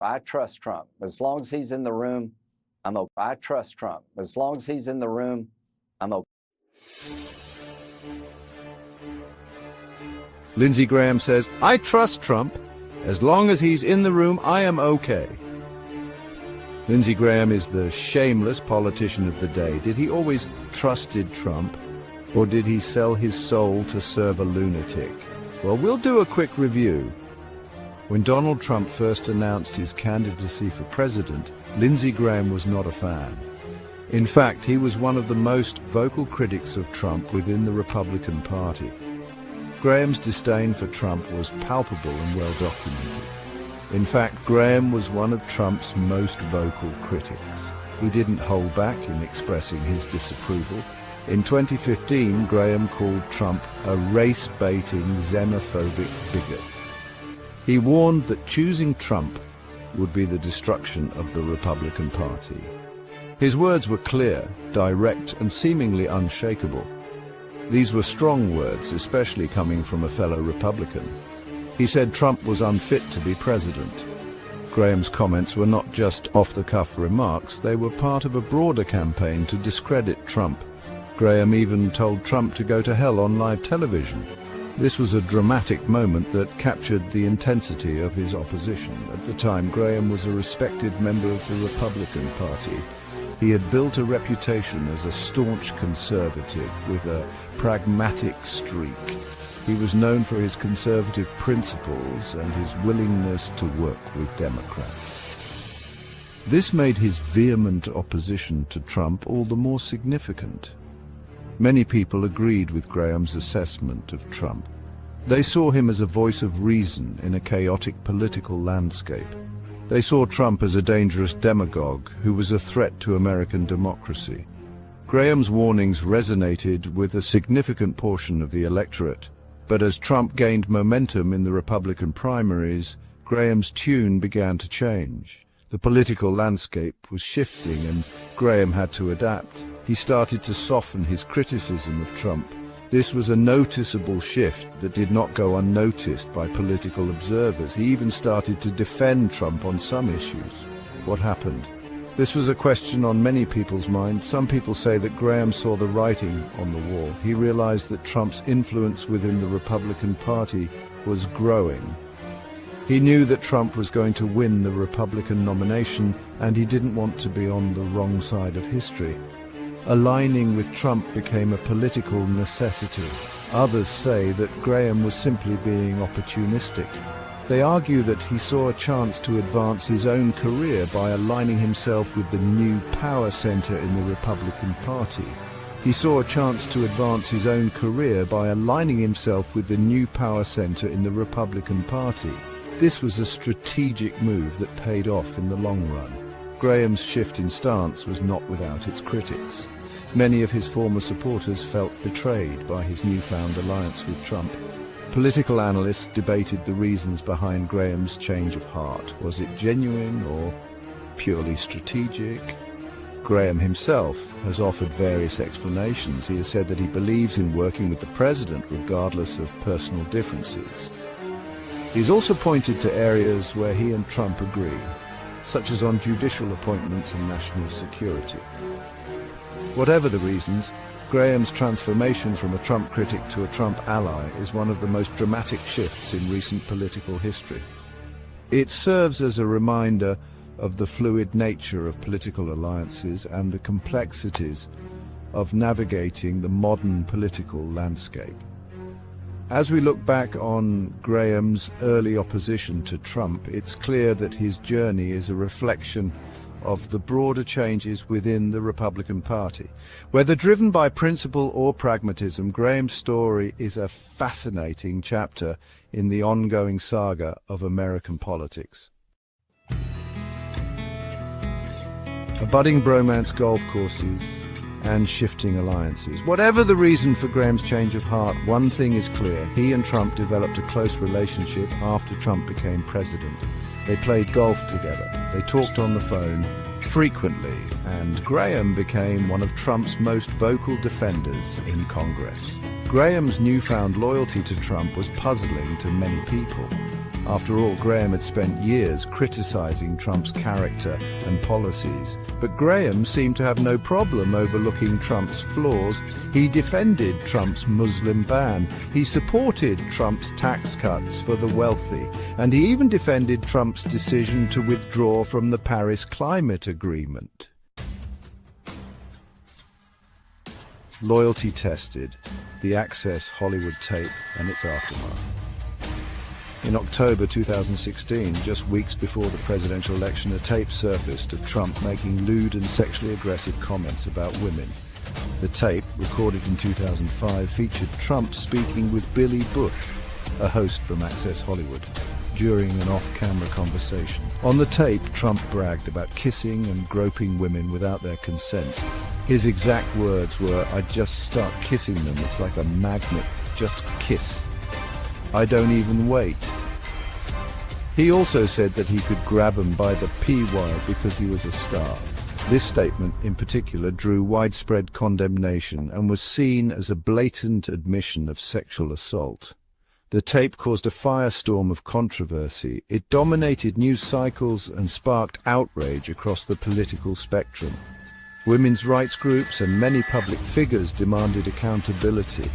I trust Trump. As long as he's in the room, I'm okay. I trust Trump. As long as he's in the room, I'm okay. Lindsay Graham says, I trust Trump. As long as he's in the room, I am okay. Lindsay Graham is the shameless politician of the day. Did he always trusted Trump, or did he sell his soul to serve a lunatic? Well, we'll do a quick review. When Donald Trump first announced his candidacy for president, Lindsay Graham was not a fan. In fact, he was one of the most vocal critics of Trump within the Republican Party. Graham's disdain for Trump was palpable and well documented. In fact, Graham was one of Trump's most vocal critics. He didn't hold back in expressing his disapproval. In 2015, Graham called Trump a race-baiting, xenophobic bigot. He warned that choosing Trump would be the destruction of the Republican Party. His words were clear, direct, and seemingly unshakable. These were strong words, especially coming from a fellow Republican. He said Trump was unfit to be president. Graham's comments were not just off-the-cuff remarks, they were part of a broader campaign to discredit Trump. Graham even told Trump to go to hell on live television. This was a dramatic moment that captured the intensity of his opposition. At the time, Graham was a respected member of the Republican Party. He had built a reputation as a staunch conservative with a pragmatic streak. He was known for his conservative principles and his willingness to work with Democrats. This made his vehement opposition to Trump all the more significant. Many people agreed with Graham's assessment of Trump. They saw him as a voice of reason in a chaotic political landscape. They saw Trump as a dangerous demagogue who was a threat to American democracy. Graham's warnings resonated with a significant portion of the electorate. But as Trump gained momentum in the Republican primaries, Graham's tune began to change. The political landscape was shifting and Graham had to adapt. He started to soften his criticism of Trump. This was a noticeable shift that did not go unnoticed by political observers. He even started to defend Trump on some issues. What happened? This was a question on many people's minds. Some people say that Graham saw the writing on the wall. He realized that Trump's influence within the Republican Party was growing. He knew that Trump was going to win the Republican nomination, and he didn't want to be on the wrong side of history. Aligning with Trump became a political necessity. Others say that Graham was simply being opportunistic. They argue that he saw a chance to advance his own career by aligning himself with the new power center in the Republican Party. He saw a chance to advance his own career by aligning himself with the new power center in the Republican Party. This was a strategic move that paid off in the long run. Graham's shift in stance was not without its critics. Many of his former supporters felt betrayed by his newfound alliance with Trump. Political analysts debated the reasons behind Graham's change of heart. Was it genuine or purely strategic? Graham himself has offered various explanations. He has said that he believes in working with the president regardless of personal differences. He's also pointed to areas where he and Trump agree, such as on judicial appointments and national security. Whatever the reasons, Graham's transformation from a Trump critic to a Trump ally is one of the most dramatic shifts in recent political history. It serves as a reminder of the fluid nature of political alliances and the complexities of navigating the modern political landscape. As we look back on Graham's early opposition to Trump, it's clear that his journey is a reflection of the broader changes within the Republican Party. Whether driven by principle or pragmatism, Graham's story is a fascinating chapter in the ongoing saga of American politics. Budding bromance golf courses and shifting alliances. Whatever the reason for Graham's change of heart, one thing is clear. He and Trump developed a close relationship after Trump became president. They played golf together. They talked on the phone frequently, and Graham became one of Trump's most vocal defenders in Congress. Graham's newfound loyalty to Trump was puzzling to many people. After all, Graham had spent years criticizing Trump's character and policies. But Graham seemed to have no problem overlooking Trump's flaws. He defended Trump's Muslim ban. He supported Trump's tax cuts for the wealthy. And he even defended Trump's decision to withdraw from the Paris Climate Agreement. Loyalty tested, the Access Hollywood tape and its aftermath. In October 2016, just weeks before the presidential election, a tape surfaced of Trump making lewd and sexually aggressive comments about women. The tape, recorded in 2005, featured Trump speaking with Billy Bush, a host from Access Hollywood, during an off-camera conversation. On the tape, Trump bragged about kissing and groping women without their consent. His exact words were, "I'd just start kissing them, it's like a magnet, just kiss. I don't even wait." He also said that he could grab them by the PY because he was a star. This statement in particular drew widespread condemnation and was seen as a blatant admission of sexual assault. The tape caused a firestorm of controversy. It dominated news cycles and sparked outrage across the political spectrum. Women's rights groups and many public figures demanded accountability.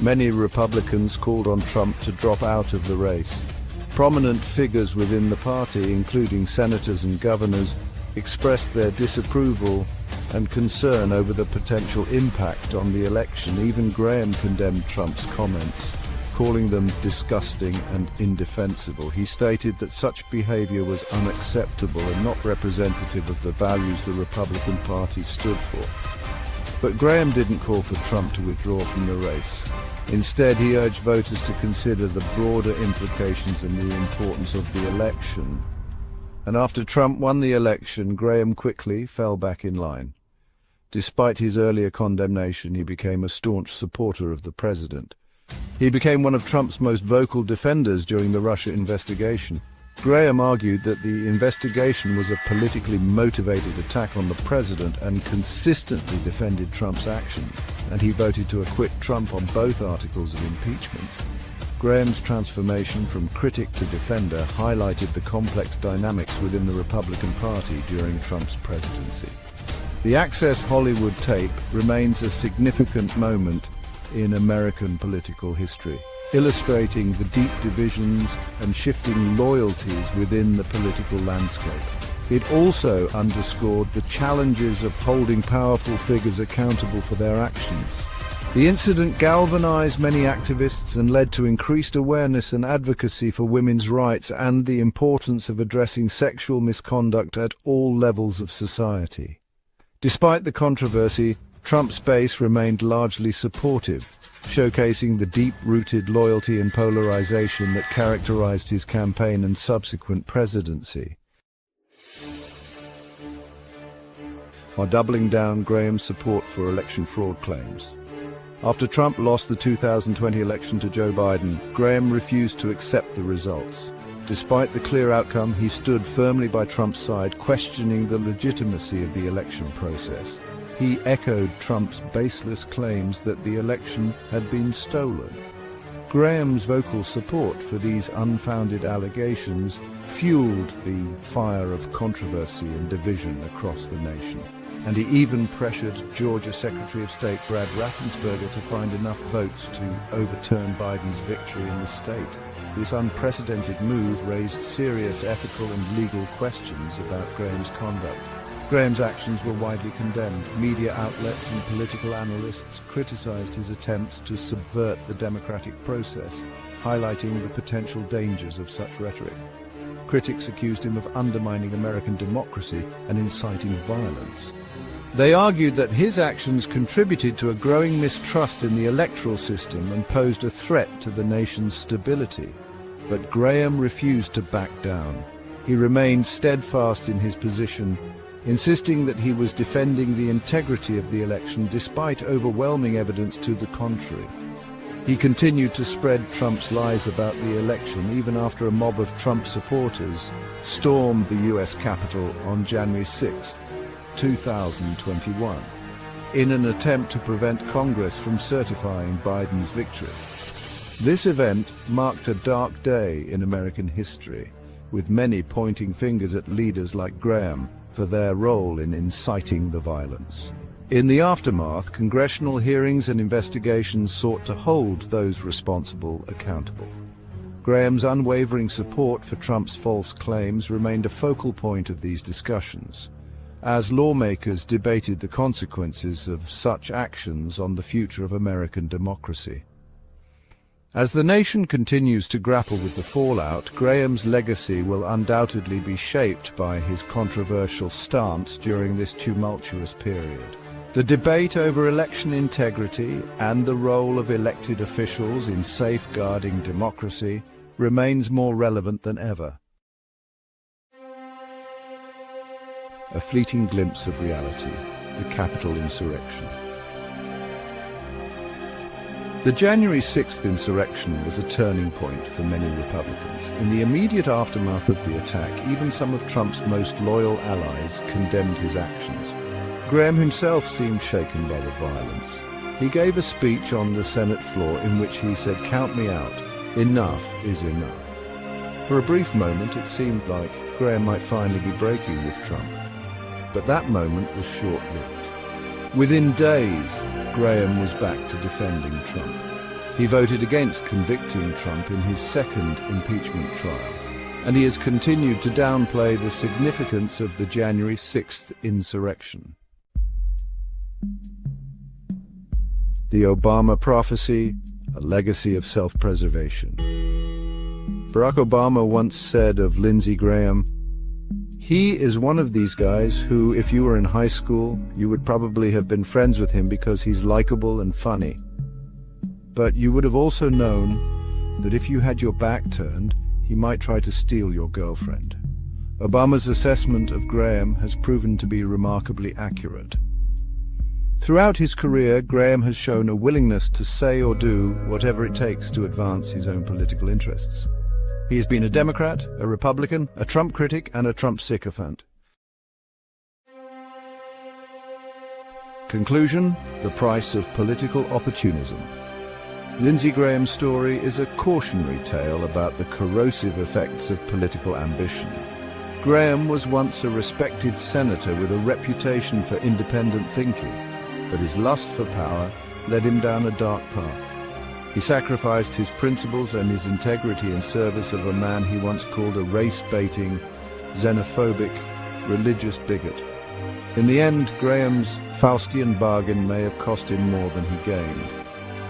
Many Republicans called on Trump to drop out of the race. Prominent figures within the party, including senators and governors, expressed their disapproval and concern over the potential impact on the election. Even Graham condemned Trump's comments, calling them disgusting and indefensible. He stated that such behavior was unacceptable and not representative of the values the Republican Party stood for. But Graham didn't call for Trump to withdraw from the race. Instead, he urged voters to consider the broader implications and the importance of the election. And after Trump won the election, Graham quickly fell back in line. Despite his earlier condemnation, he became a staunch supporter of the president. He became one of Trump's most vocal defenders during the Russia investigation. Graham argued that the investigation was a politically motivated attack on the president and consistently defended Trump's actions, and he voted to acquit Trump on both articles of impeachment. Graham's transformation from critic to defender highlighted the complex dynamics within the Republican Party during Trump's presidency. The Access Hollywood tape remains a significant moment in American political history, illustrating the deep divisions and shifting loyalties within the political landscape. It also underscored the challenges of holding powerful figures accountable for their actions. The incident galvanized many activists and led to increased awareness and advocacy for women's rights and the importance of addressing sexual misconduct at all levels of society. Despite the controversy, Trump's base remained largely supportive, showcasing the deep-rooted loyalty and polarization that characterized his campaign and subsequent presidency. While doubling down Graham's support for election fraud claims. After Trump lost the 2020 election to Joe Biden, Graham refused to accept the results. Despite the clear outcome, he stood firmly by Trump's side, questioning the legitimacy of the election process. He echoed Trump's baseless claims that the election had been stolen. Graham's vocal support for these unfounded allegations fueled the fire of controversy and division across the nation. And he even pressured Georgia Secretary of State Brad Raffensperger to find enough votes to overturn Biden's victory in the state. This unprecedented move raised serious ethical and legal questions about Graham's conduct. Graham's actions were widely condemned. Media outlets and political analysts criticized his attempts to subvert the democratic process, highlighting the potential dangers of such rhetoric. Critics accused him of undermining American democracy and inciting violence. They argued that his actions contributed to a growing mistrust in the electoral system and posed a threat to the nation's stability. But Graham refused to back down. He remained steadfast in his position, insisting that he was defending the integrity of the election despite overwhelming evidence to the contrary. He continued to spread Trump's lies about the election even after a mob of Trump supporters stormed the U.S. Capitol on January 6, 2021, in an attempt to prevent Congress from certifying Biden's victory. This event marked a dark day in American history, with many pointing fingers at leaders like Graham for their role in inciting the violence. In the aftermath, congressional hearings and investigations sought to hold those responsible accountable. Graham's unwavering support for Trump's false claims remained a focal point of these discussions, as lawmakers debated the consequences of such actions on the future of American democracy. As the nation continues to grapple with the fallout, Graham's legacy will undoubtedly be shaped by his controversial stance during this tumultuous period. The debate over election integrity and the role of elected officials in safeguarding democracy remains more relevant than ever. A fleeting glimpse of reality, the Capitol insurrection. The January 6th insurrection was a turning point for many Republicans. In the immediate aftermath of the attack, even some of Trump's most loyal allies condemned his actions. Graham himself seemed shaken by the violence. He gave a speech on the Senate floor in which he said, "Count me out. Enough is enough." For a brief moment, it seemed like Graham might finally be breaking with Trump. But that moment was short-lived. Within days, Graham was back to defending Trump. He voted against convicting Trump in his second impeachment trial, and he has continued to downplay the significance of the January 6th insurrection. The Obama prophecy, a legacy of self-preservation. Barack Obama once said of Lindsey Graham, "He is one of these guys who, if you were in high school, you would probably have been friends with him because he's likable and funny. But you would have also known that if you had your back turned, he might try to steal your girlfriend." Obama's assessment of Graham has proven to be remarkably accurate. Throughout his career, Graham has shown a willingness to say or do whatever it takes to advance his own political interests. He has been a Democrat, a Republican, a Trump critic, and a Trump sycophant. Conclusion: the price of political opportunism. Lindsey Graham's story is a cautionary tale about the corrosive effects of political ambition. Graham was once a respected senator with a reputation for independent thinking, but his lust for power led him down a dark path. He sacrificed his principles and his integrity in service of a man he once called a race-baiting, xenophobic, religious bigot. In the end, Graham's Faustian bargain may have cost him more than he gained.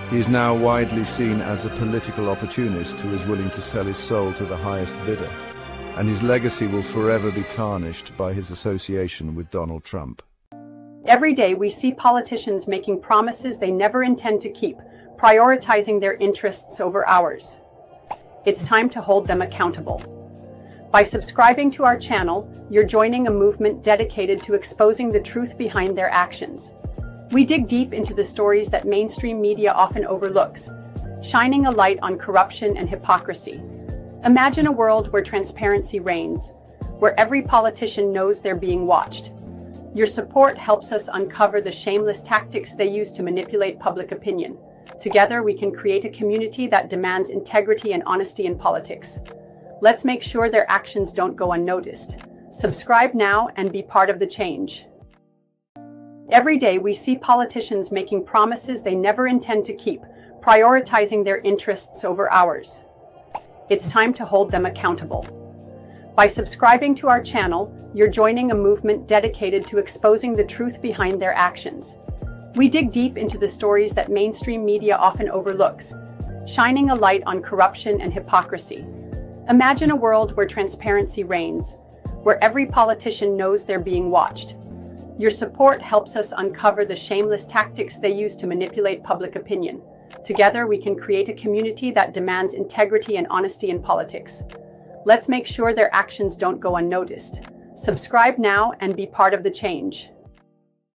He is now widely seen as a political opportunist who is willing to sell his soul to the highest bidder, and his legacy will forever be tarnished by his association with Donald Trump. Every day we see politicians making promises they never intend to keep, prioritizing their interests over ours. It's time to hold them accountable. By subscribing to our channel, you're joining a movement dedicated to exposing the truth behind their actions. We dig deep into the stories that mainstream media often overlooks, shining a light on corruption and hypocrisy. Imagine a world where transparency reigns, where every politician knows they're being watched. Your support helps us uncover the shameless tactics they use to manipulate public opinion. Together, we can create a community that demands integrity and honesty in politics. Let's make sure their actions don't go unnoticed. Subscribe now and be part of the change. Every day, we see politicians making promises they never intend to keep, prioritizing their interests over ours. It's time to hold them accountable. By subscribing to our channel, you're joining a movement dedicated to exposing the truth behind their actions. We dig deep into the stories that mainstream media often overlooks, shining a light on corruption and hypocrisy. Imagine a world where transparency reigns, where every politician knows they're being watched. Your support helps us uncover the shameless tactics they use to manipulate public opinion. Together, we can create a community that demands integrity and honesty in politics. Let's make sure their actions don't go unnoticed. Subscribe now and be part of the change.